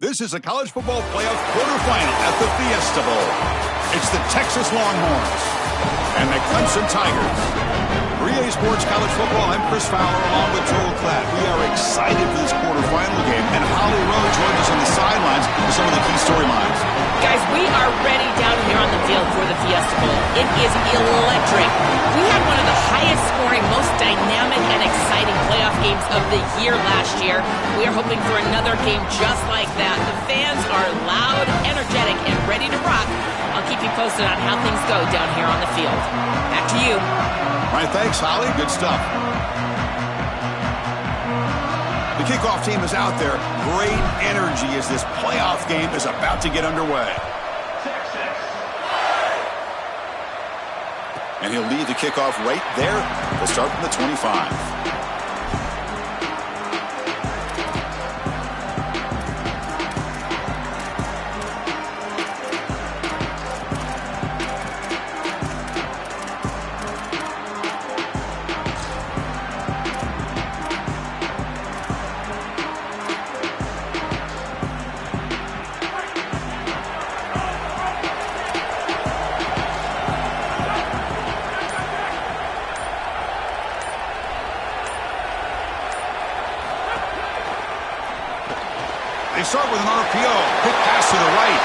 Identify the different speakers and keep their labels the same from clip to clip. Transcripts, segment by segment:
Speaker 1: This is a college football playoff quarterfinal at the Fiesta Bowl. It's the Texas Longhorns and the Clemson Tigers. For EA Sports College Football, I'm Chris Fowler along with Joel Klatt. We are excited for this quarterfinal game, and Holly Rowe joins us on the sidelines for some of the key storylines.
Speaker 2: Guys, we are ready down here on the field for the Fiesta Bowl. It is electric. We had one of the highest scoring, most dynamic and exciting playoff games of the year last year. We are hoping for another game just like that. The fans are loud, energetic, and ready to rock. I'll keep you posted on how things go down here on the field. Back to you.
Speaker 1: All right, thanks, Holly. Good stuff. The kickoff team is out there. Great energy as this playoff game is about to get underway. And he'll lead the kickoff right there. We'll start from the 25. They start with an RPO. Quick pass to the right.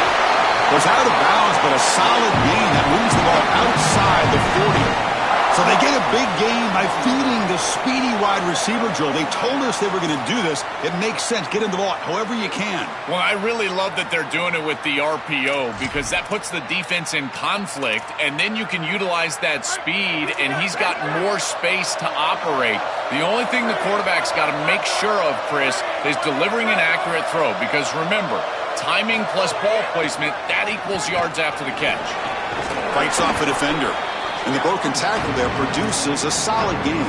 Speaker 1: Goes out of bounds, but a solid gain that moves the ball outside the 40. So they get a big gain by feeding the speedy wide receiver, Joel. They told us they were going to do this. It makes sense. Get him the ball however you can.
Speaker 3: Well, I really love that they're doing it with the RPO because that puts the defense in conflict, and then you can utilize that speed, and he's got more space to operate. The only thing the quarterback's got to make sure of, Chris, is delivering an accurate throw because, remember, timing plus ball placement, that equals yards after the catch.
Speaker 1: Fights off a defender. And the broken tackle there produces a solid game.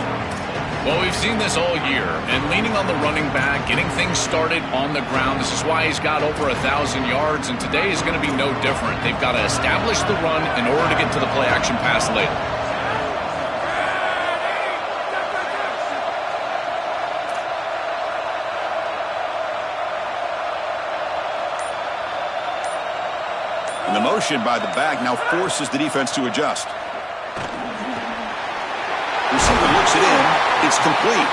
Speaker 3: Well, we've seen this all year, and leaning on the running back, getting things started on the ground. This is why he's got over 1,000 yards, and today is going to be no different. They've got to establish the run in order to get to the play-action pass later.
Speaker 1: And the motion by the back now forces the defense to adjust. Receiver looks it in. It's complete.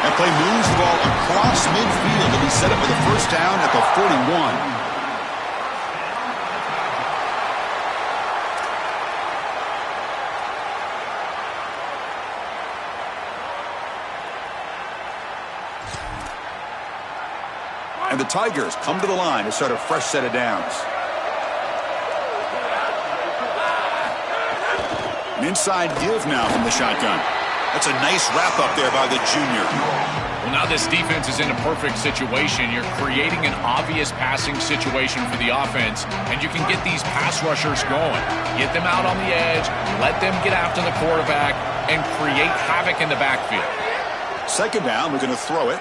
Speaker 1: That play moves the ball across midfield to be set up with a first down at the 41. And the Tigers come to the line to start a fresh set of downs. An inside give now from the shotgun. That's a nice wrap-up there by the junior.
Speaker 3: Well, now this defense is in a perfect situation. You're creating an obvious passing situation for the offense, and you can get these pass rushers going. Get them out on the edge, let them get after the quarterback, and create havoc in the backfield.
Speaker 1: Second down, we're going to throw it.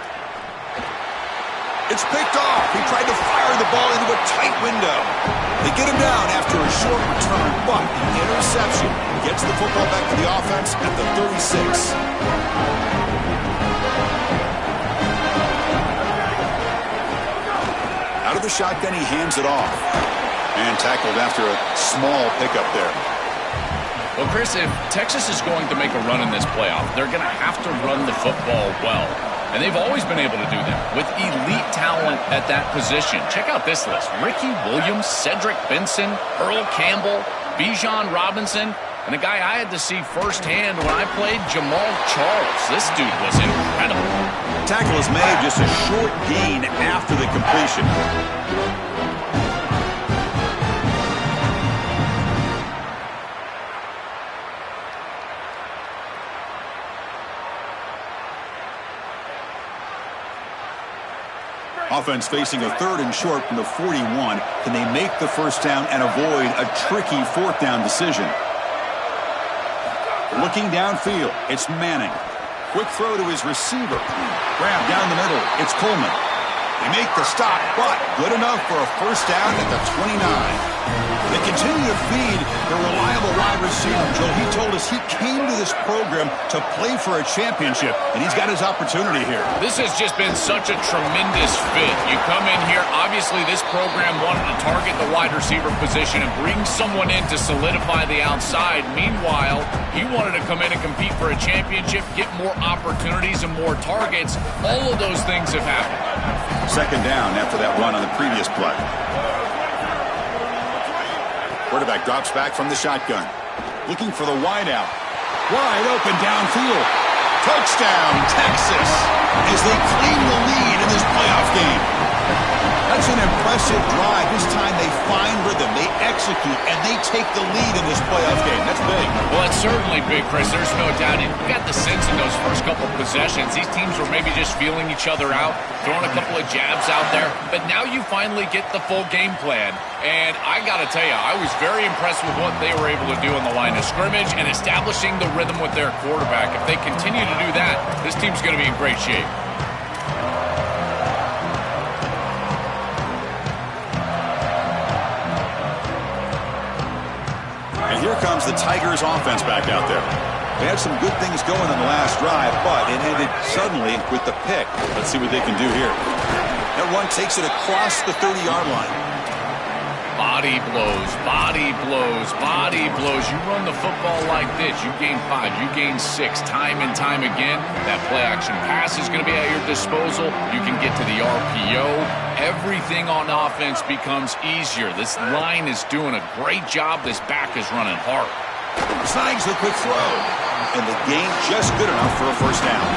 Speaker 1: It's picked off. He tried to fire the ball into a tight window. They get him down after a short return, but the interception gets the football back to the offense at the 36. Out of the shotgun, he hands it off. And tackled after a small pickup there.
Speaker 3: Well, Chris, if Texas is going to make a run in this playoff, they're going to have to run the football well. And they've always been able to do that with elite talent at that position. Check out this list. Ricky Williams, Cedric Benson, Earl Campbell, Bijan Robinson, and a guy I had to see firsthand when I played, Jamal Charles. This dude was incredible.
Speaker 1: Tackle is made, just a short gain after the completion. Offense facing a third and short from the 41. Can they make the first down and avoid a tricky fourth down decision? Looking downfield, it's Manning. Quick throw to his receiver. Grab down the middle, it's Coleman. They make the stop, but good enough for a first down at the 29. They continue to feed the reliable wide receiver. Joe, he told us he came to this program to play for a championship, and he's got his opportunity here.
Speaker 3: This has just been such a tremendous fit. You come in here, obviously this program wanted to target the wide receiver position and bring someone in to solidify the outside. Meanwhile, he wanted to come in and compete for a championship, get more opportunities and more targets. All of those things have happened.
Speaker 1: Second down after that run on the previous play. Quarterback drops back from the shotgun. Looking for the wideout. Wide open downfield. Touchdown, Texas, as they claim the lead in this playoff game. That's an impressive drive. This time they find rhythm, they execute, and they take the lead in this playoff game. That's big.
Speaker 3: Well, it's certainly big, Chris. There's no doubt. You got the sense in those first couple possessions, these teams were maybe just feeling each other out, throwing a couple of jabs out there. But now you finally get the full game plan. And I got to tell you, I was very impressed with what they were able to do on the line of scrimmage and establishing the rhythm with their quarterback. If they continue to do that, this team's going to be in great shape.
Speaker 1: And here comes the Tigers offense back out there. They had some good things going on the last drive, but it ended suddenly with the pick. Let's see what they can do here. That run takes it across the 30-yard line.
Speaker 3: Body blows, body blows, body blows. You run the football like this, you gain 5, you gain 6, time and time again. That play-action pass is going to be at your disposal. You can get to the RPO. Everything on offense becomes easier. This line is doing a great job. This back is running hard.
Speaker 1: Snags the quick throw, and the gain just good enough for a first down.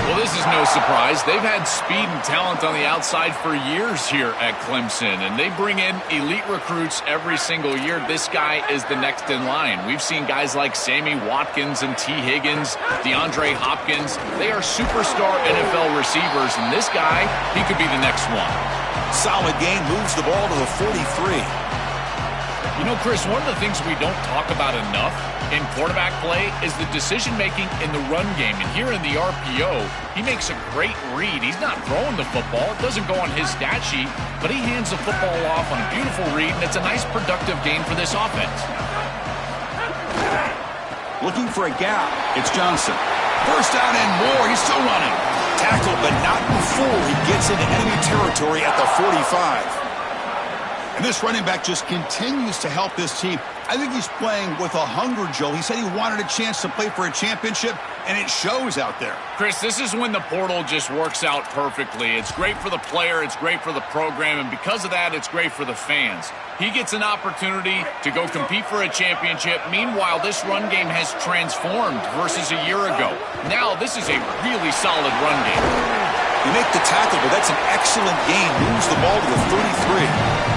Speaker 3: Well, this is no surprise. They've had speed and talent on the outside for years here at Clemson, and they bring in elite recruits every single year. This guy is the next in line. We've seen guys like Sammy Watkins and T. Higgins, DeAndre Hopkins. They are superstar NFL receivers, and this guy, he could be the next one.
Speaker 1: Solid gain, moves the ball to the 43.
Speaker 3: You know, Chris, one of the things we don't talk about enough in quarterback play is the decision-making in the run game. And here in the RPO, he makes a great read. He's not throwing the football. It doesn't go on his stat sheet, but he hands the football off on a beautiful read, and it's a nice productive gain for this offense.
Speaker 1: Looking for a gap. It's Johnson. First down and more. He's still running. Tackled, but not before he gets into enemy territory at the 45. And this running back just continues to help this team. I think he's playing with a hunger, Joe. He said he wanted a chance to play for a championship, and it shows out there.
Speaker 3: Chris, this is when the portal just works out perfectly. It's great for the player, it's great for the program, and because of that, it's great for the fans. He gets an opportunity to go compete for a championship. Meanwhile, this run game has transformed versus a year ago. Now, this is a really solid run game.
Speaker 1: You make the tackle, but that's an excellent gain. Moves the ball to the 33.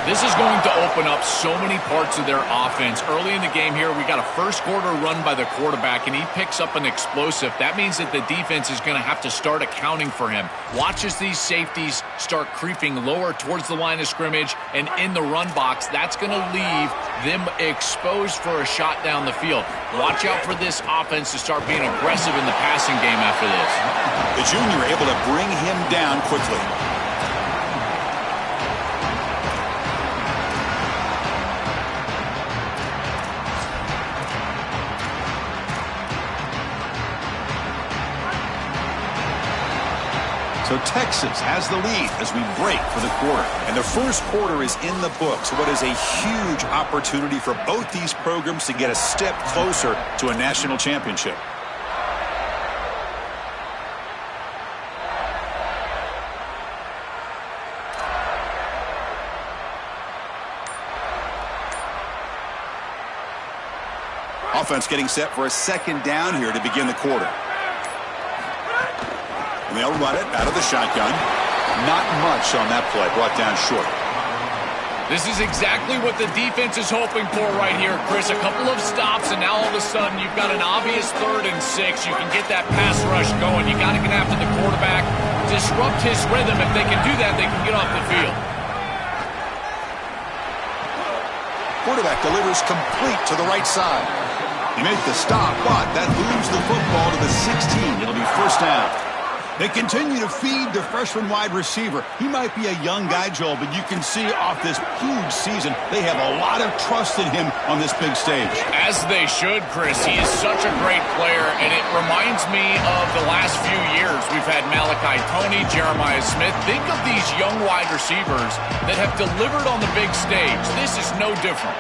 Speaker 3: This is going to open up so many parts of their offense. Early in the game here, we got a first quarter run by the quarterback, and he picks up an explosive. That means that the defense is going to have to start accounting for him. Watch as these safeties start creeping lower towards the line of scrimmage and in the run box. That's going to leave them exposed for a shot down the field. Watch out for this offense to start being aggressive in the passing game after this.
Speaker 1: The junior able to bring him down quickly. So Texas has the lead as we break for the quarter. And the first quarter is in the books. What is a huge opportunity for both these programs to get a step closer to a national championship. Offense getting set for a second down here to begin the quarter. And they'll run it out of the shotgun. Not much on that play. Brought down short.
Speaker 3: This is exactly what the defense is hoping for right here, Chris. A couple of stops, and now all of a sudden you've got an obvious 3rd and 6. You can get that pass rush going. You got to get after the quarterback, disrupt his rhythm. If they can do that, they can get off the field.
Speaker 1: Quarterback delivers complete to the right side. He made the stop, but that moves the football to the 16. It'll be first down. They continue to feed the freshman wide receiver. He might be a young guy, Joel, but you can see off this huge season, they have a lot of trust in him on this big stage.
Speaker 3: As they should, Chris. He is such a great player, and it reminds me of the last few years. We've had Malachi Toney, Jeremiah Smith. Think of these young wide receivers that have delivered on the big stage. This is no different.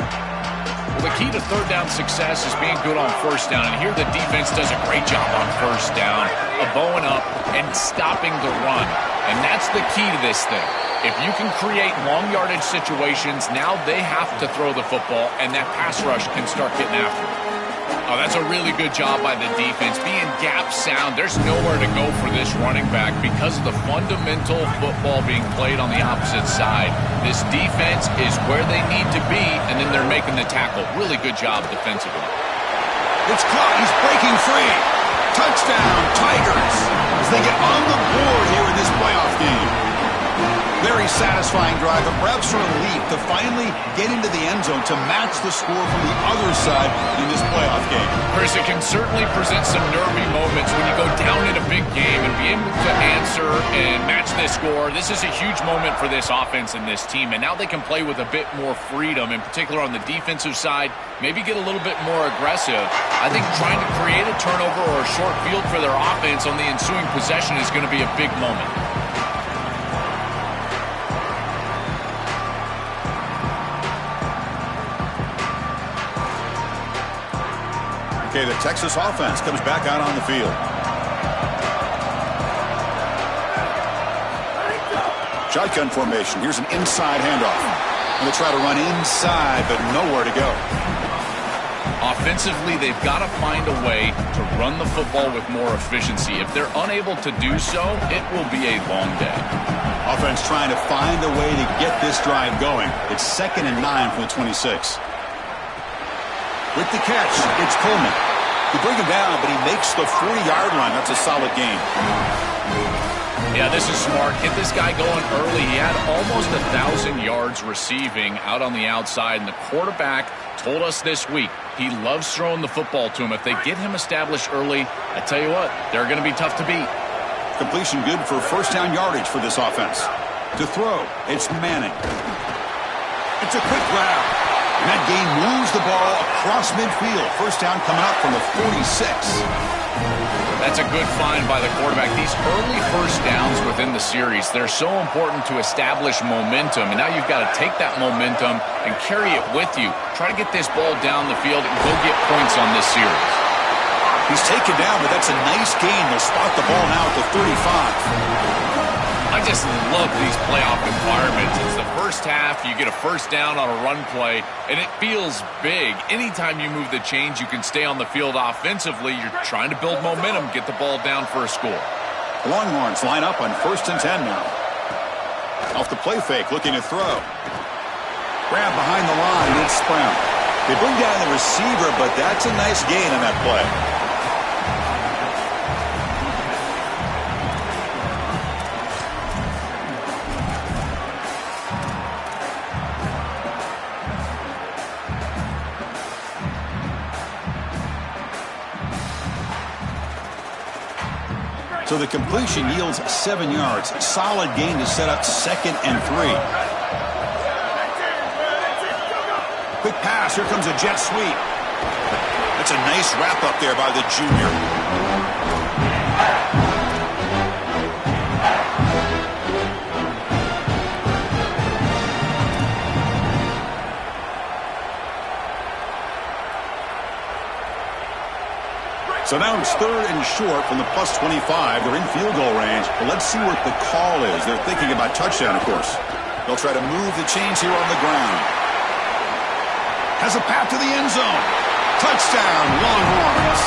Speaker 3: Well, the key to third down success is being good on first down, and here the defense does a great job on first down, bowing up and stopping the run. And that's the key to this thing. If you can create long yardage situations, now they have to throw the football, and that pass rush can start getting after it. Oh, that's a really good job by the defense. Being gap sound, there's nowhere to go for this running back because of the fundamental football being played on the opposite side. This defense is where they need to be, and then they're making the tackle. Really good job defensively.
Speaker 1: It's caught. He's breaking free. Touchdown, Tigers, as they get on the board here in this playoff game. Very satisfying drive, a perhaps a relief to finally get into the end zone to match the score from the other side in this playoff game.
Speaker 3: Chris, it can certainly present some nervy moments when you go down in a big game and be able to answer and match this score. This is a huge moment for this offense and this team, and now they can play with a bit more freedom, in particular on the defensive side, maybe get a little bit more aggressive. I think trying to create a turnover or a short field for their offense on the ensuing possession is going to be a big moment.
Speaker 1: Okay, the Texas offense comes back out on the field. Shotgun formation. Here's an inside handoff. Going to try to run inside, but nowhere to go.
Speaker 3: Offensively, they've got to find a way to run the football with more efficiency. If they're unable to do so, it will be a long day.
Speaker 1: Offense trying to find a way to get this drive going. It's 2nd and 9 from the 26. With the catch, it's Coleman. You bring him down, but he makes the 40-yard line. That's a solid game.
Speaker 3: Yeah, this is smart. Get this guy going early. He had almost 1,000 yards receiving out on the outside, and the quarterback told us this week he loves throwing the football to him. If they get him established early, I tell you what, they're going to be tough to beat.
Speaker 1: Completion good for first down yardage for this offense. To throw, it's Manning. It's a quick grab. And that gain moves the ball across midfield. First down coming up from the 46.
Speaker 3: That's a good find by the quarterback. These early first downs within the series, they're so important to establish momentum. And now you've got to take that momentum and carry it with you. Try to get this ball down the field and go get points on this series.
Speaker 1: He's taken down, but that's a nice gain. They'll spot the ball now at the 35.
Speaker 3: I just love these playoff environments. It's the first half, you get a first down on a run play, and it feels big. Anytime you move the chains, you can stay on the field offensively. You're trying to build momentum, get the ball down for a score.
Speaker 1: Longhorns line up on 1st and 10 now. Off the play fake, looking to throw. Grab behind the line, it's Brown. They bring down the receiver, but that's a nice gain on that play. So the completion yields 7 yards. Solid gain to set up 2nd and 3. Quick pass. Here comes a jet sweep. That's a nice wrap up there by the junior. So now it's 3rd and short from the plus 25. They're in field goal range. But let's see what the call is. They're thinking about touchdown, of course. They'll try to move the chains here on the ground. Has a path to the end zone. Touchdown, Longhorns.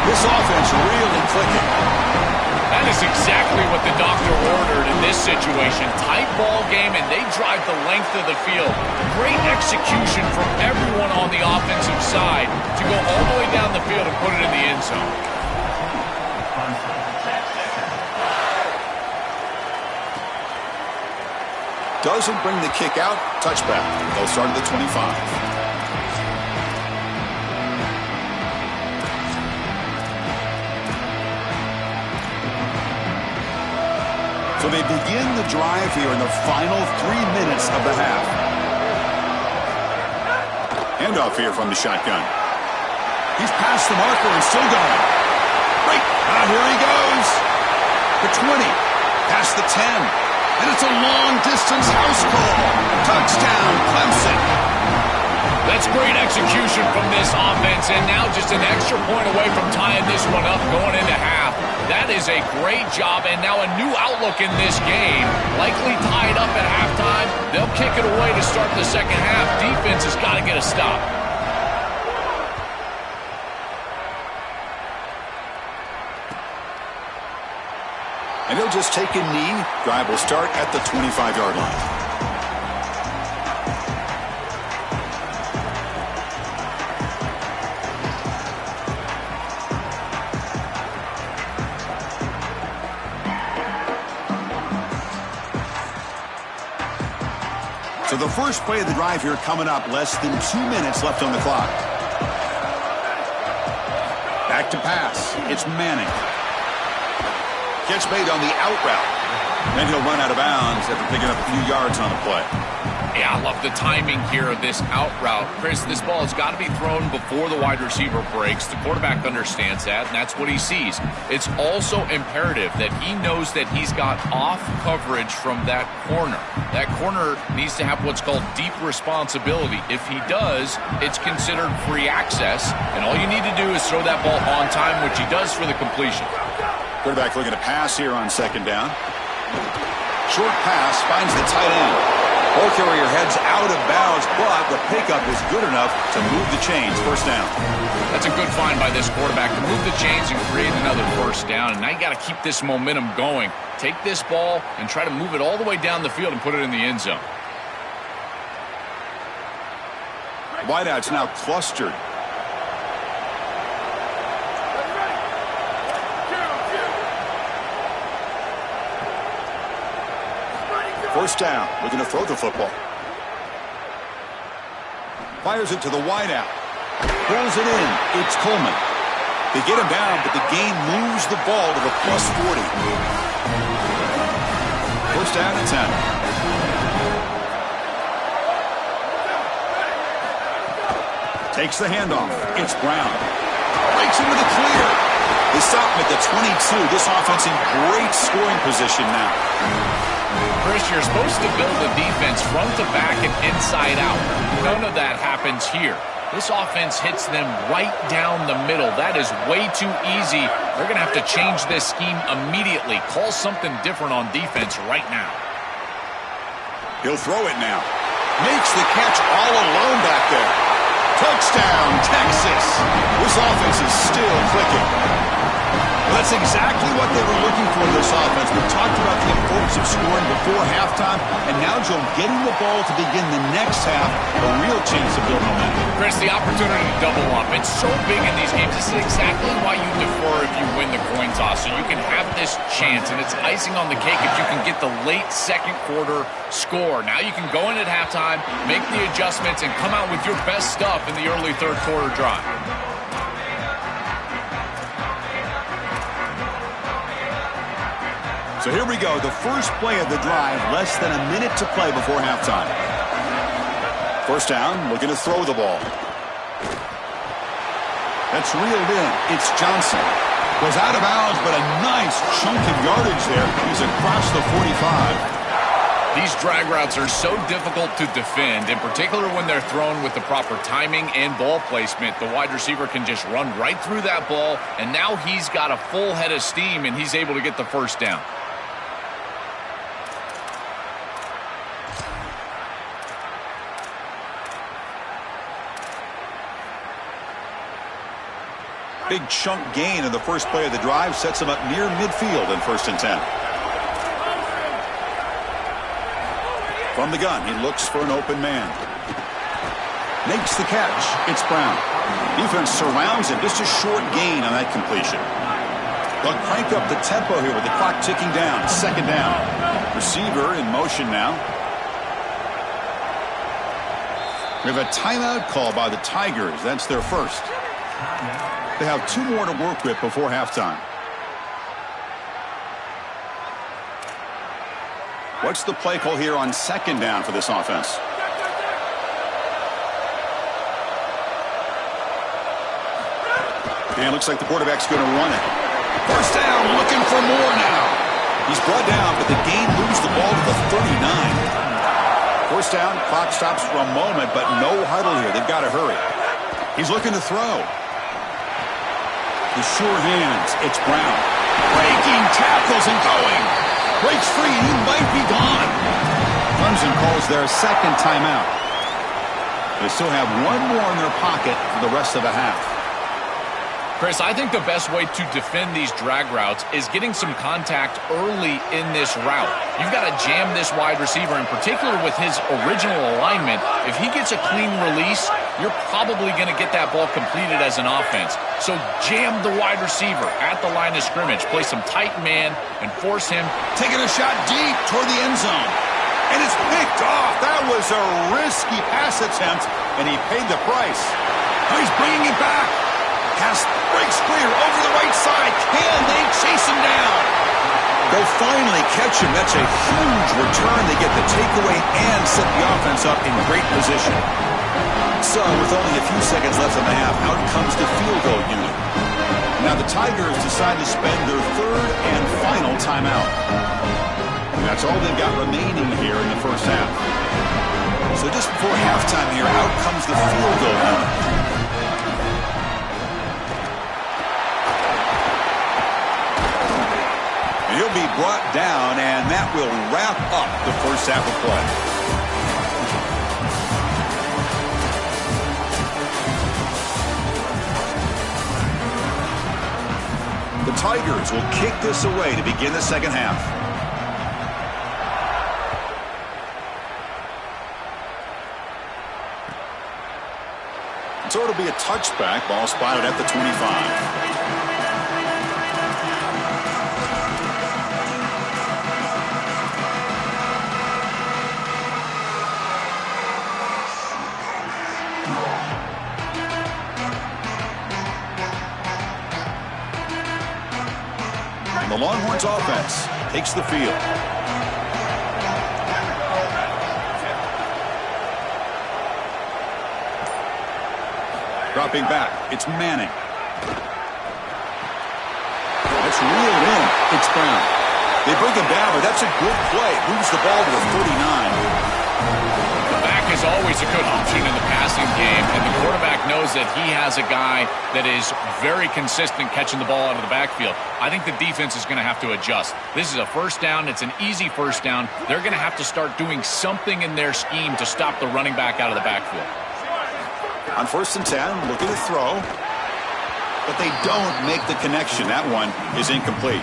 Speaker 1: This offense really clicking.
Speaker 3: That is exactly what the doctor ordered in this situation. Tight ball game, and they drive the length of the field. Great execution from everyone on the offensive side to go all the way down the field and put it in the end zone.
Speaker 1: Doesn't bring the kick out. Touchback. They'll start at the 25. So they begin the drive here in the final 3 minutes of the half. Handoff here from the shotgun. He's past the marker and still going. Right. Here he goes. The 20. Past the 10. And it's a long-distance house call. Touchdown, Clemson.
Speaker 3: That's great execution from this offense, and now just an extra point away from tying this one up going into half. That is a great job, and now a new outlook in this game. Likely tied up at halftime. They'll kick it away to start the second half. Defense has got to get a stop.
Speaker 1: And he'll just take a knee. Drive will start at the 25-yard line. So the first play of the drive here coming up, less than 2 minutes left on the clock. Back to pass. It's Manning. Catch made on the out route. Then he'll run out of bounds after picking up a few yards on the play.
Speaker 3: Yeah, I love the timing here of this out route. Chris, this ball has got to be thrown before the wide receiver breaks. The quarterback understands that, and that's what he sees. It's also imperative that he knows that he's got off coverage from that corner. That corner needs to have what's called deep responsibility. If he does, it's considered free access, and all you need to do is throw that ball on time, which he does for the completion.
Speaker 1: Quarterback looking to pass here on second down. Short pass finds the tight end. Ball carrier heads out of bounds, but the pickup is good enough to move the chains. First down.
Speaker 3: That's a good find by this quarterback to move the chains and create another first down. And now you got to keep this momentum going. Take this ball and try to move it all the way down the field and put it in the end zone.
Speaker 1: Wideouts now clustered. First down, looking to throw the football. Fires it to the wideout. Pulls it in. It's Coleman. They get him down, but the game moves the ball to the plus 40. First down and 10. Takes the handoff. It's Brown. Breaks into the clear. They stop him at the 22. This offense in great scoring position now.
Speaker 3: Chris, you're supposed to build a defense front to back and inside out. None of that happens here. This offense hits them right down the middle. That is way too easy. They're going to have to change this scheme immediately. Call something different on defense right now.
Speaker 1: He'll throw it now. Makes the catch all alone back there. Touchdown, Texas. This offense is still clicking. That's exactly what they were looking for in this offense. We talked about the importance of scoring before halftime, and now, Joe, getting the ball to begin the next half, a real chance to build momentum.
Speaker 3: Chris, the opportunity to double up, it's so big in these games. This is exactly why you defer if you win the coin toss, so you can have this chance, and it's icing on the cake if you can get the late second quarter score. Now you can go in at halftime, make the adjustments, and come out with your best stuff in the early third quarter drive.
Speaker 1: So here we go, the first play of the drive, less than a minute to play before halftime. First down, looking to throw the ball. That's reeled in. It's Johnson. Goes out of bounds, but a nice chunk of yardage there. He's across the 45.
Speaker 3: These drag routes are so difficult to defend, in particular when they're thrown with the proper timing and ball placement. The wide receiver can just run right through that ball, and now he's got a full head of steam, and he's able to get the first down.
Speaker 1: Big chunk gain in the first play of the drive sets him up near midfield in 1st and 10. From the gun, he looks for an open man. Makes the catch. It's Brown. Defense surrounds him. Just a short gain on that completion. They'll crank up the tempo here with the clock ticking down. Second down. Receiver in motion now. We have a timeout call by the Tigers. That's their first. They have 2 more to work with before halftime. What's the play call here on second down for this offense? And it looks like the quarterback's going to run it. First down, looking for more now. He's brought down, but the gain moves the ball to the 39. First down, clock stops for a moment, but no huddle here. They've got to hurry. He's looking to throw. The sure hands, it's Brown. Breaking tackles and going. Breaks free, and he might be gone. Clemson calls their second timeout. They still have one more in their pocket for the rest of the half.
Speaker 3: Chris, I think the best way to defend these drag routes is getting some contact early in this route. You've got to jam this wide receiver, in particular with his original alignment. If he gets a clean release, you're probably going to get that ball completed as an offense. So jam the wide receiver at the line of scrimmage. Play some tight man and force him.
Speaker 1: Taking a shot deep toward the end zone. And it's picked off. That was a risky pass attempt, and he paid the price. Now he's bringing it back. Pass breaks clear over the right side. Can they chase him down? They'll finally catch him. That's a huge return. They get the takeaway and set the offense up in great position. So, with only a few seconds left in the half, out comes the field goal unit. Now the Tigers decide to spend their third and final timeout. And that's all they've got remaining here in the first half. So just before halftime here, out comes the field goal unit. He'll be brought down, and that will wrap up the first half of play. The Tigers will kick this away to begin the second half. So it'll be a touchback, ball spotted at the 25. The Longhorns offense takes the field. Dropping back, it's Manning. That's reeled in. It's Brown. They bring him down, but that's a good play. Moves the ball to the 49.
Speaker 3: Is always a good option in the passing game, and the quarterback knows that he has a guy that is very consistent catching the ball out of the backfield. I think the defense is going to have to adjust. This is a first down. It's an easy first down. They're going to have to start doing something in their scheme to stop the running back out of the backfield.
Speaker 1: On 1st and 10, looking to throw, but they don't make the connection. That one is incomplete.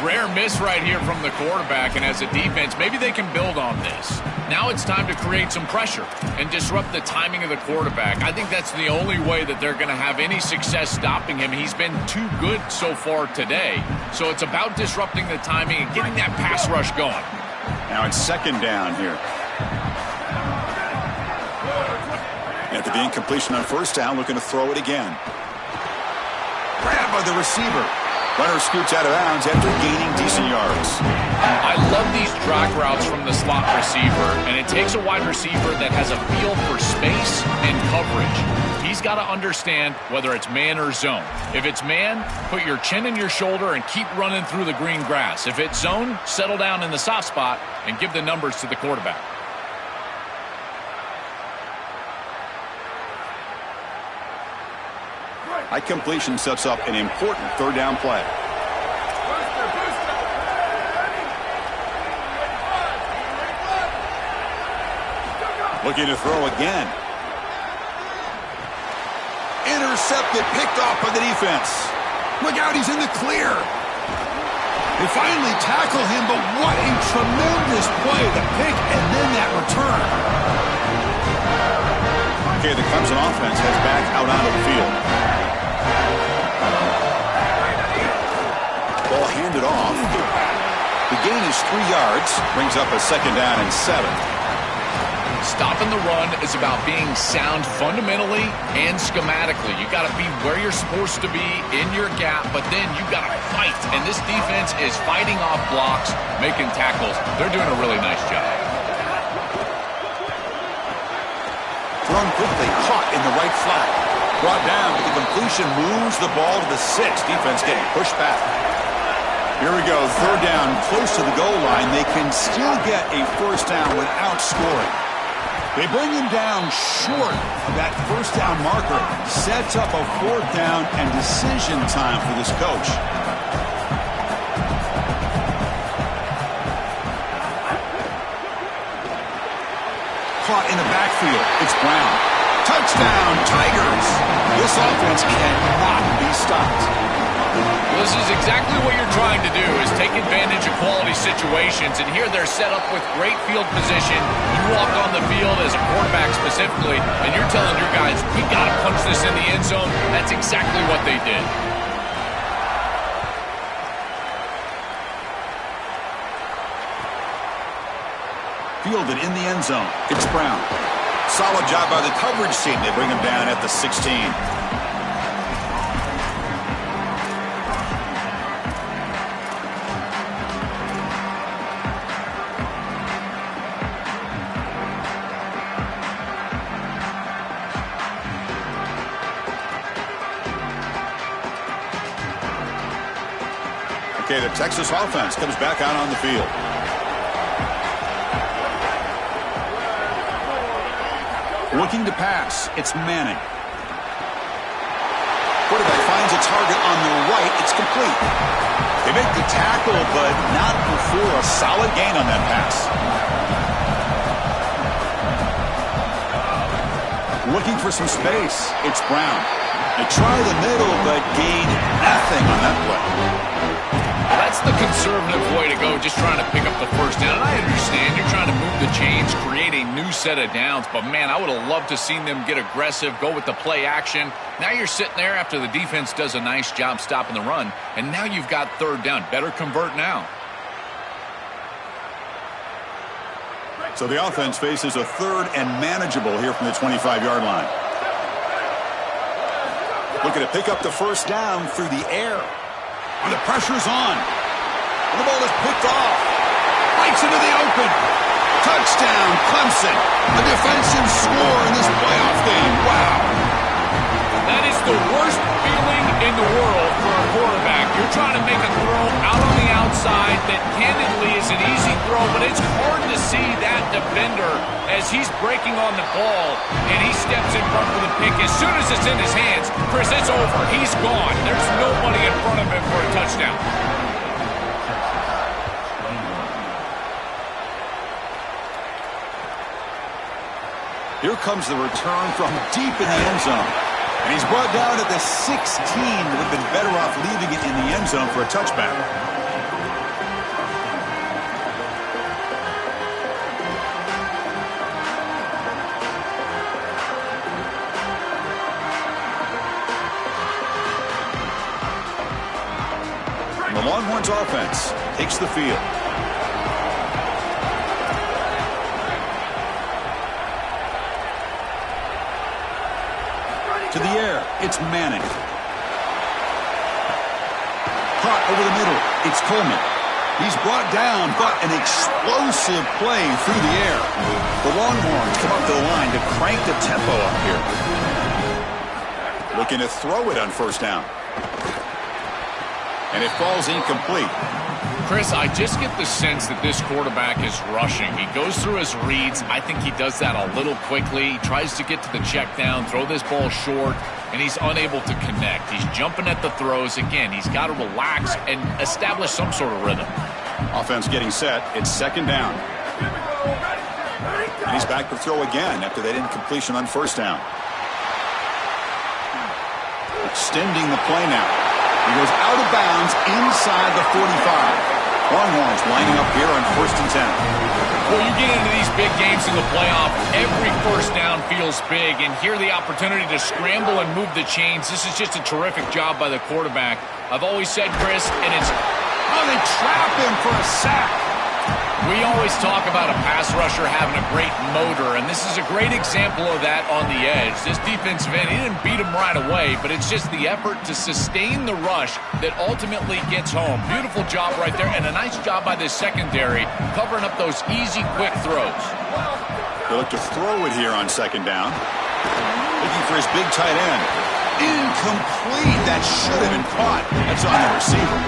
Speaker 3: Rare miss right here from the quarterback, and as a defense, maybe they can build on this. Now it's time to create some pressure and disrupt the timing of the quarterback. I think that's the only way that they're going to have any success stopping him. He's been too good so far today. So it's about disrupting the timing and getting that pass rush going.
Speaker 1: Now it's second down here. After the incompletion on first down, looking to throw it again. Grabbed by the receiver. Runner scoots out of bounds after gaining decent yards.
Speaker 3: I love these drag routes from the slot receiver, and it takes a wide receiver that has a feel for space and coverage. He's got to understand whether it's man or zone. If it's man, put your chin in your shoulder and keep running through the green grass. If it's zone, settle down in the soft spot and give the numbers to the quarterback.
Speaker 1: High completion sets up an important third down play. Looking to throw again. Intercepted, picked off by the defense. Look out, he's in the clear. They finally tackle him, but what a tremendous play. The pick and then that return. Okay, the Clemson offense heads back out onto the field. Ball handed off. The gain is 3 yards. Brings up a second down and 7.
Speaker 3: Stopping the run is about being sound fundamentally and schematically. You got to be where you're supposed to be in your gap, but then you got to fight. And this defense is fighting off blocks, making tackles. They're doing a really nice job.
Speaker 1: Thrown quickly, caught in the right flat. Brought down, but the completion moves the ball to the 6. Defense getting pushed back. Here we go, third down, close to the goal line. They can still get a first down without scoring. They bring him down short of that first down marker. Sets up a fourth down and decision time for this coach. Caught in the backfield. It's Brown. Touchdown, Tigers. This offense cannot be stopped.
Speaker 3: Well, this is exactly what you're trying to do, is take advantage of quality situations. And here they're set up with great field position. You walk on the field as a quarterback specifically, and you're telling your guys, we got to punch this in the end zone. That's exactly what they did.
Speaker 1: Fielded in the end zone. It's Brown. Solid job by the coverage team. They bring him down at the 16. Okay, the Texas offense comes back out on the field. Looking to pass. It's Manning. Quarterback finds a target on the right. It's complete. They make the tackle, but not before a solid gain on that pass. Looking for some space. It's Brown. They try the middle, but gain nothing on that play.
Speaker 3: That's the conservative way to go, just trying to pick up the first down. And I understand you're trying to move the chains, create a new set of downs, but man, I would have loved to seen them get aggressive, go with the play action. Now you're sitting there after the defense does a nice job stopping the run, and now you've got third down. Better convert now.
Speaker 1: So the offense faces a third and manageable here from the 25-yard line. Looking to pick up the first down through the air. And the pressure's on. And the ball is picked off. Bites into the open. Touchdown, Clemson. A defensive score in this playoff game. Wow.
Speaker 3: That is the worst feeling in the world for a quarterback. You're trying to make a throw out on the outside that candidly is an easy throw, but it's hard to see that defender as he's breaking on the ball and he steps in front for the pick. As soon as it's in his hands, Chris, it's over. He's gone. There's nobody in front of him for a touchdown.
Speaker 1: Here comes the return from deep in the end zone. And he's brought down at the 16. Would have been better off leaving it in the end zone for a touchback. And the Longhorns offense takes the field. To the air, it's Manning. Caught over the middle, it's Coleman. He's brought down, but an explosive play through the air. The Longhorns come up to the line to crank the tempo up here. Looking to throw it on first down. And it falls incomplete.
Speaker 3: Chris, I just get the sense that this quarterback is rushing. He goes through his reads. I think he does that a little quickly. He tries to get to the check down, throw this ball short, and he's unable to connect. He's jumping at the throws. Again, he's got to relax and establish some sort of rhythm.
Speaker 1: Offense getting set. It's second down. And he's back to throw again after that incompletion on first down. Extending the play now. He goes out of bounds inside the 45. Longhorns lining up here on first and 10.
Speaker 3: Well, you get into these big games in the playoff, every first down feels big, and here the opportunity to scramble and move the chains. This is just a terrific job by the quarterback. I've always said, Chris, and it's...
Speaker 1: Oh, they trap him for a sack.
Speaker 3: We always talk about a pass rusher having a great motor, and this is a great example of that on the edge. This defensive end, he didn't beat him right away, but it's just the effort to sustain the rush that ultimately gets home. Beautiful job right there, and a nice job by this secondary covering up those easy, quick throws.
Speaker 1: They look to throw it here on second down. Looking for his big tight end. Incomplete. That should have been caught. That's on the receiver.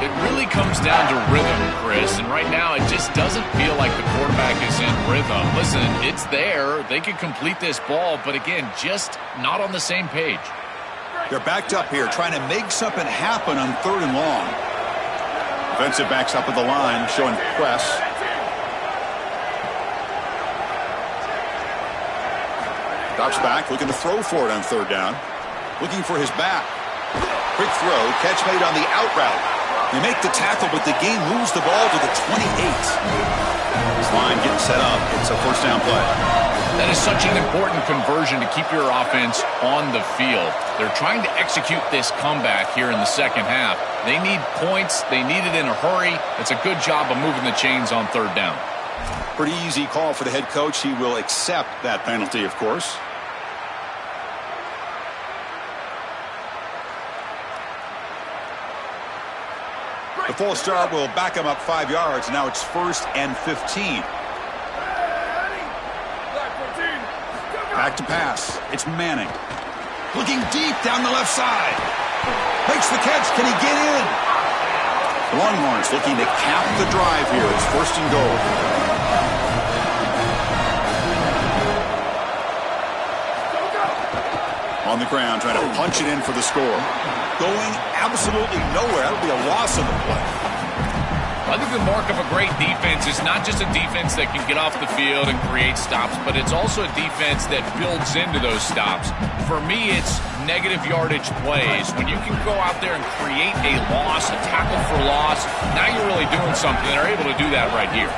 Speaker 3: It really comes down to rhythm, Chris, and right now it just doesn't feel like the quarterback is in rhythm. Listen, it's there. They could complete this ball, but again, just not on the same page.
Speaker 1: They're backed up here, trying to make something happen on 3rd and long. Defensive backs up at the line, showing press. Drops back, looking to throw for it on 3rd down. Looking for his back. Quick throw, catch made on the out route. They make the tackle, but the game moves the ball to the 28. This line getting set up. It's a 1st down play.
Speaker 3: That is such an important conversion to keep your offense on the field. They're trying to execute this comeback here in the second half. They need points. They need it in a hurry. It's a good job of moving the chains on 3rd down.
Speaker 1: Pretty easy call for the head coach. He will accept that penalty, of course. The false start will back him up 5 yards. Now it's 1st and 15. Back to pass. It's Manning. Looking deep down the left side. Makes the catch. Can he get in? The Longhorns looking to cap the drive here. It's 1st and goal. On the ground, trying to punch it in for the score. Going absolutely nowhere. That'll be a loss of the play.
Speaker 3: I think the mark of a great defense is not just a defense that can get off the field and create stops, but it's also a defense that builds into those stops. For me, it's negative yardage plays. When you can go out there and create a loss, a tackle for loss, now you're really doing something. They're able to do that right here.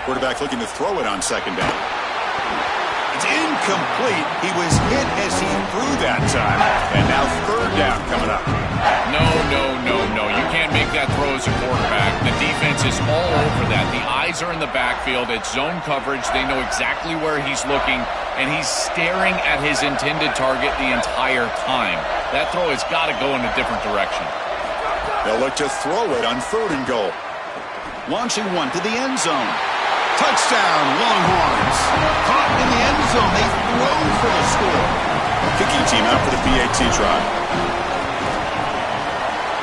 Speaker 1: Quarterback looking to throw it on 2nd down. It's incomplete. He was hit as he threw that time. And now 3rd down coming up.
Speaker 3: No. You can't make that throw as a quarterback. The defense is all over that. The eyes are in the backfield. It's zone coverage. They know exactly where he's looking, and he's staring at his intended target the entire time. That throw has got to go in a different direction.
Speaker 1: They'll look to throw it on 3rd and goal. Launching one to the end zone. Touchdown, Longhorns. Caught in the end zone. They throw for the score. Kicking team out for the PAT try.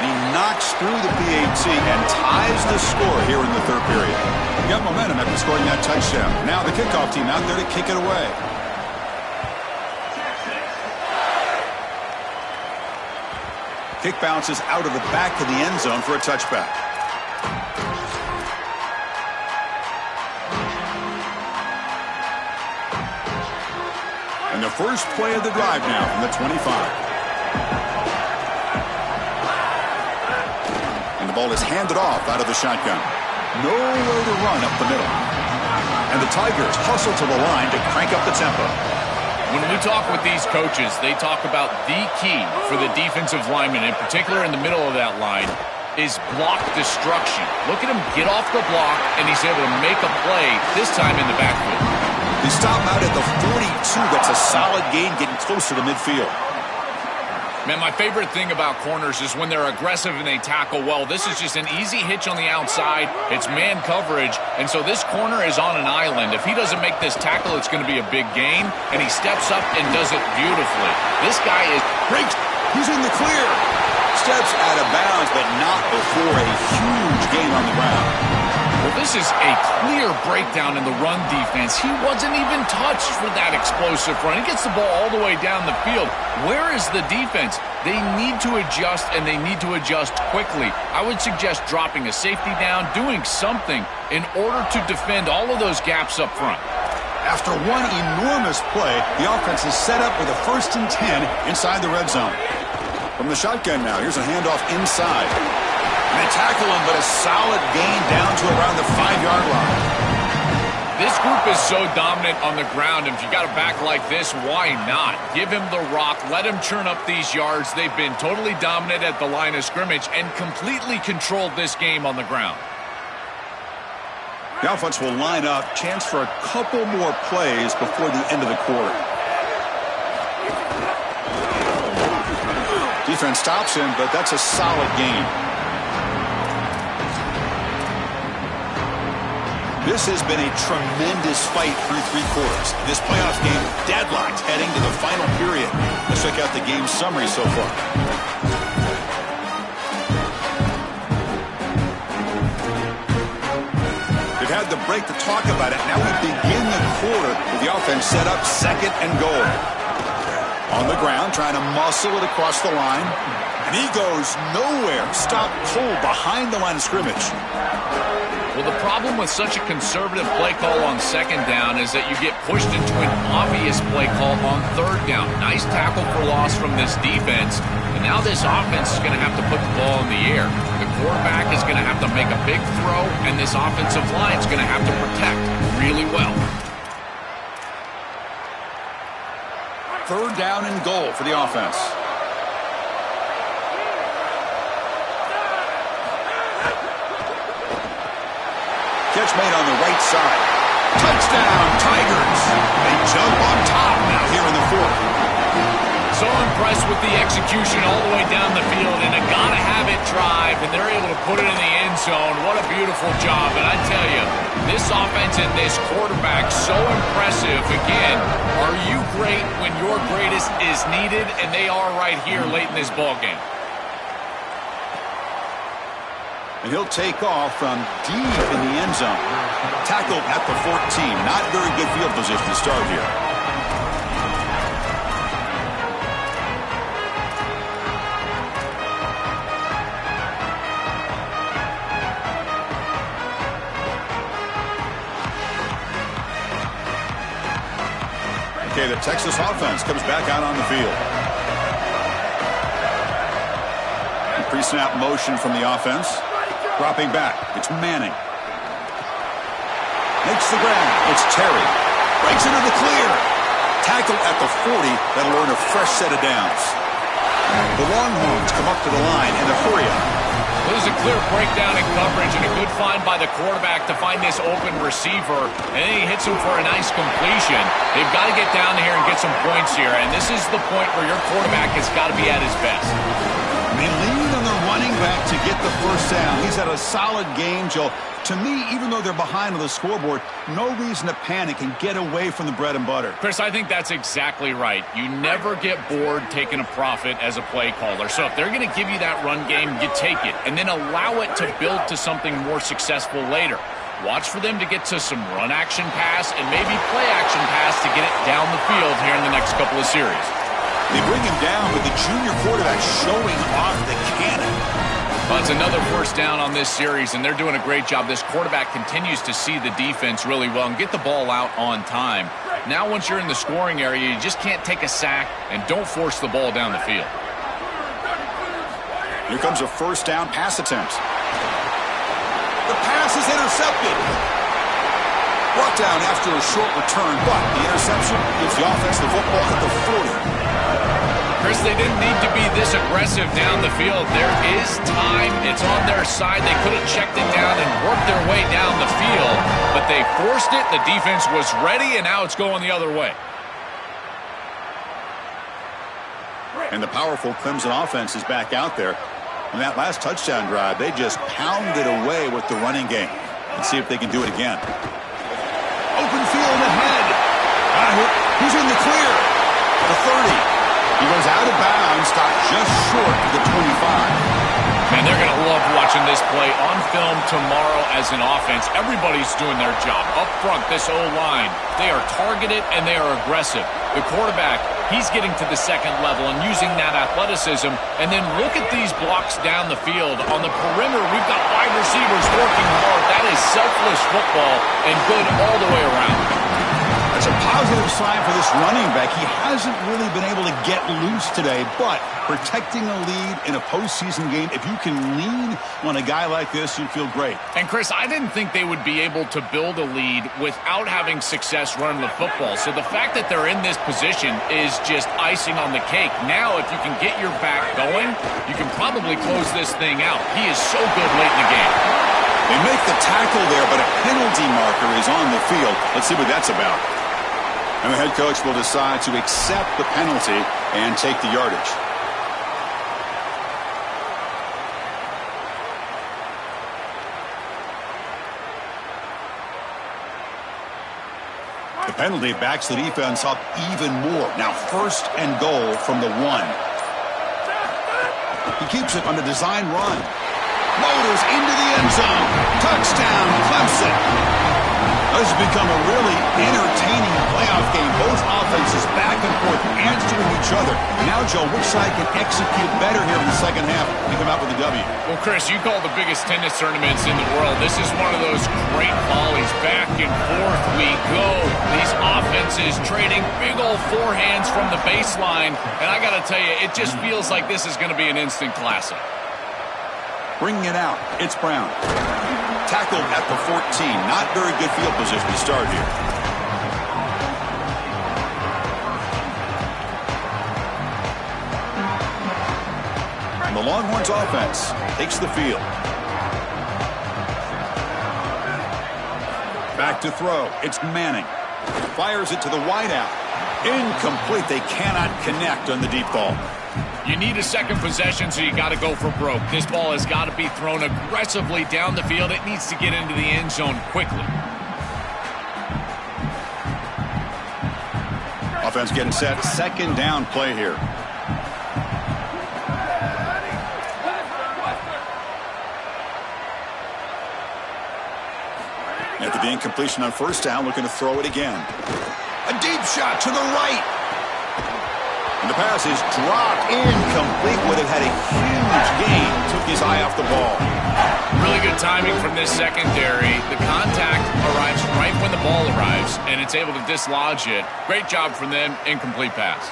Speaker 1: And he knocks through the PAT and ties the score here in the 3rd period. He got momentum after scoring that touchdown. Now the kickoff team out there to kick it away. Kick bounces out of the back of the end zone for a touchback. And the first play of the drive now from the 25. And the ball is handed off out of the shotgun. Nowhere to run up the middle. And the Tigers hustle to the line to crank up the tempo.
Speaker 3: When we talk with these coaches, they talk about the key for the defensive lineman, in particular in the middle of that line, is block destruction. Look at him get off the block, and he's able to make a play, this time in the backfield.
Speaker 1: They stop out at the 42. That's a solid gain, getting closer to midfield.
Speaker 3: Man, my favorite thing about corners is when they're aggressive and they tackle well. This is just an easy hitch on the outside. It's man coverage, and so this corner is on an island. If he doesn't make this tackle, it's going to be a big gain, and he steps up and does it beautifully. This guy is...
Speaker 1: Breaks. He's in the clear. Steps out of bounds, but not before a huge gain on the ground.
Speaker 3: Well, this is a clear breakdown in the run defense. He wasn't even touched for that explosive run. He gets the ball all the way down the field. Where is the defense? They need to adjust, and they need to adjust quickly. I would suggest dropping a safety down, doing something in order to defend all of those gaps up front.
Speaker 1: After one enormous play, the offense is set up with a 1st and 10 inside the red zone. From the shotgun now, here's a handoff inside. And they tackle him, but a solid gain down to around the 5-yard line.
Speaker 3: This group is so dominant on the ground, and if you got a back like this, why not? Give him the rock, let him churn up these yards. They've been totally dominant at the line of scrimmage and completely controlled this game on the ground.
Speaker 1: The offense will line up. Chance for a couple more plays before the end of the quarter. Defense stops him, but that's a solid gain. This has been a tremendous fight through 3 quarters. This playoff game deadlocked heading to the final period. Let's check out the game summary so far. We've had the break to talk about it. Now we begin the quarter with the offense set up 2nd and goal. On the ground, trying to muscle it across the line. And he goes nowhere. Stopped cold behind the line of scrimmage.
Speaker 3: Well, the problem with such a conservative play call on 2nd down is that you get pushed into an obvious play call on 3rd down. Nice tackle for loss from this defense. And now this offense is going to have to put the ball in the air. The quarterback is going to have to make a big throw, and this offensive line is going to have to protect really well.
Speaker 1: 3rd down and goal for the offense. Catch made on the right side. Touchdown, Tigers. They jump on top now here in the 4th.
Speaker 3: So impressed with the execution all the way down the field, and a gotta-have-it drive, and they're able to put it in the end zone. What a beautiful job. And I tell you, this offense and this quarterback, so impressive. Again, are you great when your greatest is needed? And they are right here late in this ballgame.
Speaker 1: And he'll take off from deep in the end zone. Tackled at the 14. Not very good field position to start here. Okay, the Texas offense comes back out on the field. Pre-snap motion from the offense. Dropping back. It's Manning. Makes the grab. It's Terry. Breaks into the clear. Tackle at the 40. That'll earn a fresh set of downs. The Longhorns come up to the line in a hurry up.
Speaker 3: There's a clear breakdown in coverage and a good find by the quarterback to find this open receiver. And then he hits him for a nice completion. They've got to get down here and get some points here. And this is the point where your quarterback has got to be at his best.
Speaker 1: They lean on the running back to get the 1st down. He's had a solid game, Joe. To me, even though they're behind on the scoreboard, no reason to panic and get away from the bread and butter.
Speaker 3: Chris, I think that's exactly right. You never get bored taking a profit as a play caller. So if they're going to give you that run game, you take it. And then allow it to build to something more successful later. Watch for them to get to some run action pass and maybe play action pass to get it down the field here in the next couple of series.
Speaker 1: They bring him down with the junior quarterback showing off the cannon.
Speaker 3: Well, it's another 1st down on this series, and they're doing a great job. This quarterback continues to see the defense really well and get the ball out on time. Now, once you're in the scoring area, you just can't take a sack and don't force the ball down the field.
Speaker 1: Here comes a 1st down pass attempt. The pass is intercepted. Brought down after a short return, but the interception gives the offense the football at the 40.
Speaker 3: Chris, they didn't need to be this aggressive down the field. There is time. It's on their side. They could have checked it down and worked their way down the field, but they forced it. The defense was ready, and now it's going the other way.
Speaker 1: And the powerful Clemson offense is back out there. On that last touchdown drive, they just pounded away with the running game. Let's see if they can do it again. Open field ahead. Who's in the clear? The 30. He goes out of bounds, stopped just short of the 25.
Speaker 3: Man, they're going to love watching this play on film tomorrow as an offense. Everybody's doing their job. Up front, this O-line, they are targeted and they are aggressive. The quarterback, he's getting to the 2nd level and using that athleticism. And then look at these blocks down the field. On the perimeter, we've got wide receivers working hard. That is selfless football and good all the way around.
Speaker 1: That's a positive sign for this running back. He hasn't really been able to get loose today, but protecting a lead in a postseason game, if you can lean on a guy like this, you feel great.
Speaker 3: And Chris, I didn't think they would be able to build a lead without having success running the football. So the fact that they're in this position is just icing on the cake. Now, if you can get your back going, you can probably close this thing out. He is so good late in the game.
Speaker 1: They make the tackle there, but a penalty penalty marker is on the field. Let's see what that's about. And the head coach will decide to accept the penalty and take the yardage. The penalty backs the defense up even more. Now 1st and goal from the 1. He keeps it on a design run. Motors into the end zone. Touchdown, Clemson. This has become a really entertaining playoff game. Both offenses back and forth answering each other. Now, Joe, which side can execute better here in the second half and come out with a W?
Speaker 3: Well, Chris, you call the biggest tennis tournaments in the world. This is one of those great volleys. Back and forth we go. These offenses trading big old forehands from the baseline. And I got to tell you, it just feels like this is going to be an instant classic.
Speaker 1: Bringing it out, it's Brown. Tackled at the 14. Not very good field position to start here. And the Longhorns offense takes the field. Back to throw. It's Manning. Fires it to the wideout. Incomplete. They cannot connect on the deep ball.
Speaker 3: You need a second possession, so you got to go for broke. This ball has got to be thrown aggressively down the field. It needs to get into the end zone quickly.
Speaker 1: Offense getting set. 2nd down play here. After the incompletion on 1st down, looking to throw it again. A deep shot to the right. And the pass is dropped incomplete. Would have had a huge gain. Took his eye off the ball.
Speaker 3: Really good timing from this secondary. The contact arrives right when the ball arrives, and it's able to dislodge it. Great job from them. Incomplete pass.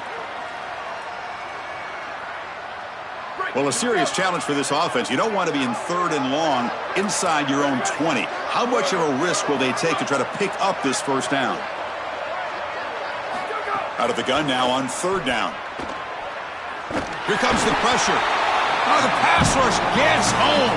Speaker 1: Well, a serious challenge for this offense. You don't want to be in 3rd and long inside your own 20. How much of a risk will they take to try to pick up this 1st down? Out of the gun now on 3rd down. Here comes the pressure. Oh, the pass rush gets home.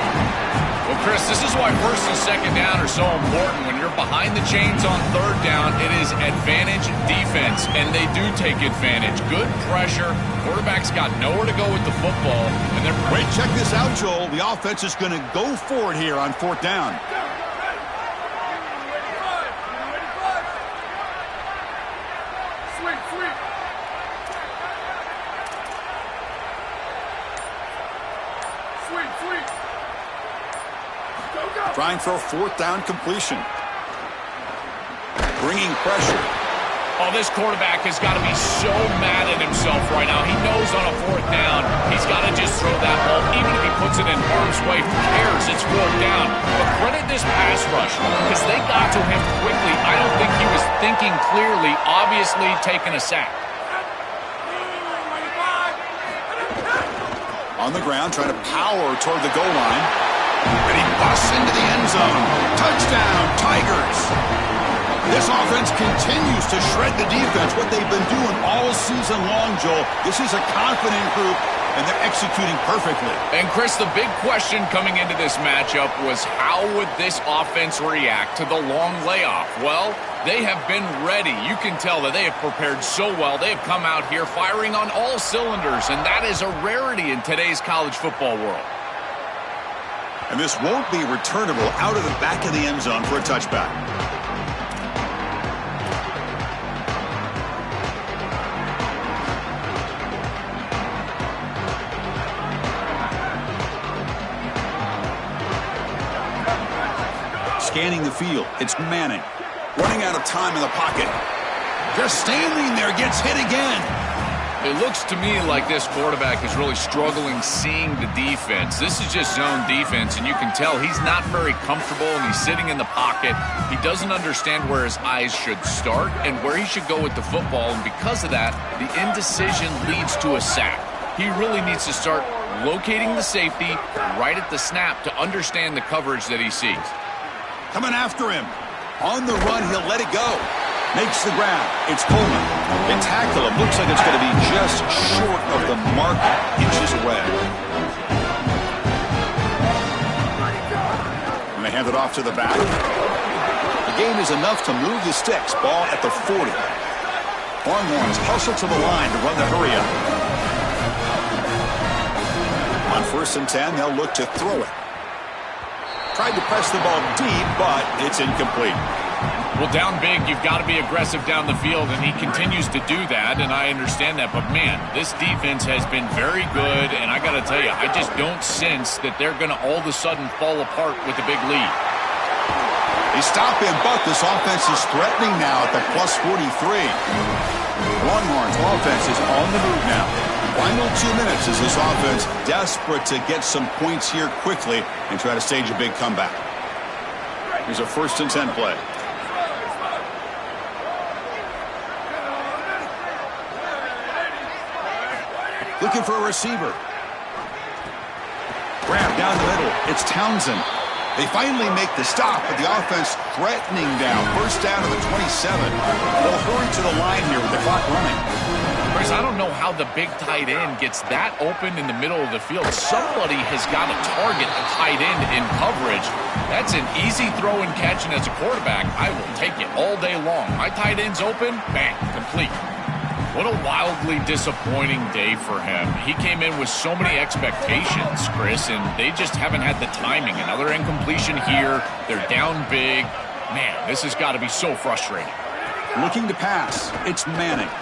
Speaker 3: Well, Chris, this is why 1st and 2nd down are so important. When you're behind the chains on 3rd down, it is advantage defense, and they do take advantage. Good pressure. Quarterback's got nowhere to go with the football. And they're
Speaker 1: Wait, check this out, Joel. The offense is going to go for it here on 4th down. Trying for a 4th down completion. Bringing pressure.
Speaker 3: Oh, this quarterback has got to be so mad at himself right now. He knows on a 4th down, he's got to just throw that ball. Even if he puts it in harm's way, who cares? It's 4th down. But credit this pass rush, because they got to him quickly. I don't think he was thinking clearly, obviously taking a sack.
Speaker 1: On the ground, trying to power toward the goal line. And he busts into the end zone. Touchdown, Tigers. This offense continues to shred the defense, what they've been doing all season long, Joel. This is a confident group, and they're executing perfectly.
Speaker 3: And, Chris, the big question coming into this matchup was how would this offense react to the long layoff? Well, they have been ready. You can tell that they have prepared so well. They have come out here firing on all cylinders, and that is a rarity in today's college football world.
Speaker 1: And this won't be returnable out of the back of the end zone for a touchback. Scanning the field, it's Manning. Running out of time in the pocket. Just standing there, gets hit again.
Speaker 3: It looks to me like this quarterback is really struggling seeing the defense. This is just zone defense, and you can tell he's not very comfortable, and he's sitting in the pocket. He doesn't understand where his eyes should start and where he should go with the football, and because of that, the indecision leads to a sack. He really needs to start locating the safety right at the snap to understand the coverage that he sees.
Speaker 1: Coming after him. On the run, he'll let it go. Makes the grab. It's Coleman. They tackle him. Looks like it's going to be just short of the mark, inches away. And they hand it off to the back. gain is enough to move the sticks. Ball at the 40. Longhorns hustle to the line to run the hurry up. On 1st and 10, they'll look to throw it. Tried to press the ball deep, but it's incomplete.
Speaker 3: Well, down big, you've got to be aggressive down the field, and he continues to do that, and I understand that. But, man, this defense has been very good, and I got to tell you, I just don't sense that they're going to all of a sudden fall apart with a big lead.
Speaker 1: They stop him, but this offense is threatening now at the plus 43. Longhorns offense is on the move now. Final 2 minutes as this offense desperate to get some points here quickly and try to stage a big comeback. Here's a 1st and 10 play. Looking for a receiver. Grab down the middle. It's Townsend. They finally make the stop, but the offense threatening down. 1st down to the 27. They'll hurry to the line here with the clock running.
Speaker 3: Chris, I don't know how the big tight end gets that open in the middle of the field. Somebody has got to target the tight end in coverage. That's an easy throw and catch, and as a quarterback, I will take it all day long. My tight end's open, bang, complete. What a wildly disappointing day for him. He came in with so many expectations, Chris, and they just haven't had the timing. Another incompletion here. They're down big. Man, this has got to be so frustrating.
Speaker 1: Looking to pass. It's Manning.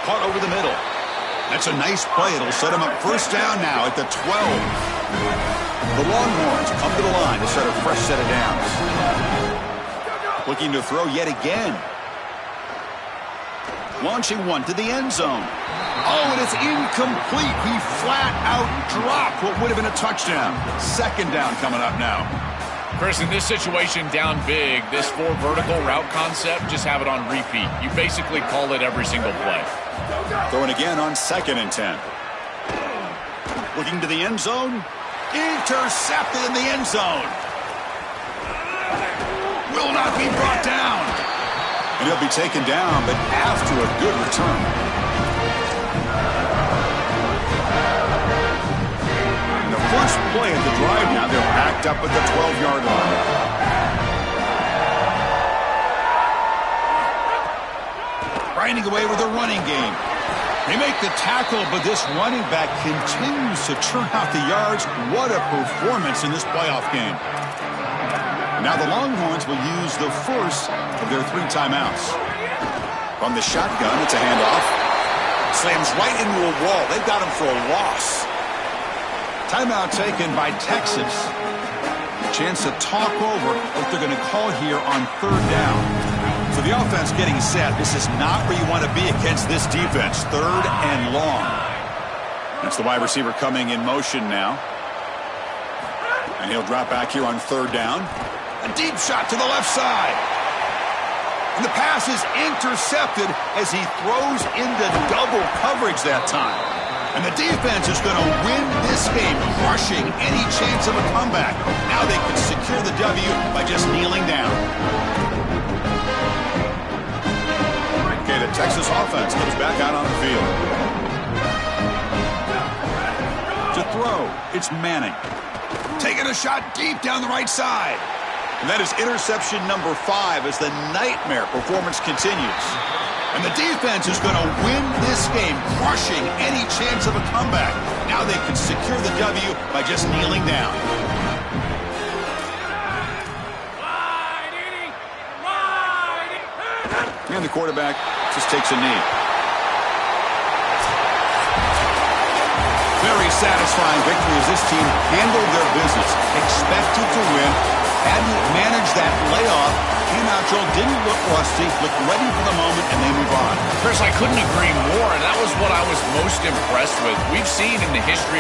Speaker 1: Caught over the middle. That's a nice play. It'll set him up 1st down now at the 12. The Longhorns come to the line to set a fresh set of downs. Looking to throw yet again. Launching one to the end zone. Oh, and it's incomplete. He flat out dropped what would have been a touchdown. 2nd down coming up now.
Speaker 3: Chris, in this situation, down big, this 4 vertical route concept, just have it on repeat. You basically call it every single play.
Speaker 1: Throwing again on 2nd and 10. Looking to the end zone. Intercepted in the end zone. Will not be brought down. And he'll be taken down, but after a good return. And the first play of the drive now, they're backed up at the 12-yard line. Grinding away with a running game. They make the tackle, but this running back continues to churn out the yards. What a performance in this playoff game. Now the Longhorns will use the first of their 3 timeouts. From the shotgun, it's a handoff. Slams right into a wall. They've got him for a loss. Timeout taken by Texas. Chance to talk over what they're going to call here on 3rd down. So the offense getting set. This is not where you want to be against this defense. 3rd and long. That's the wide receiver coming in motion now. And he'll drop back here on 3rd down. A deep shot to the left side. And the pass is intercepted as he throws into double coverage that time. And the defense is going to win this game, crushing any chance of a comeback. Now they can secure the W by just kneeling down. Okay, the Texas offense comes back out on the field. To throw, it's Manning. Taking a shot deep down the right side. And that is interception number 5 as the nightmare performance continues. And the defense is going to win this game, crushing any chance of a comeback. Now they can secure the W by just kneeling down. And the quarterback just takes a knee. Very satisfying victory as this team handled their business, expected to win, hadn't managed that layoff, came out, Joel, didn't look rusty, looked ready for the moment, and they move on.
Speaker 3: Chris, I couldn't agree more, and that was what I was most impressed with. We've seen in the history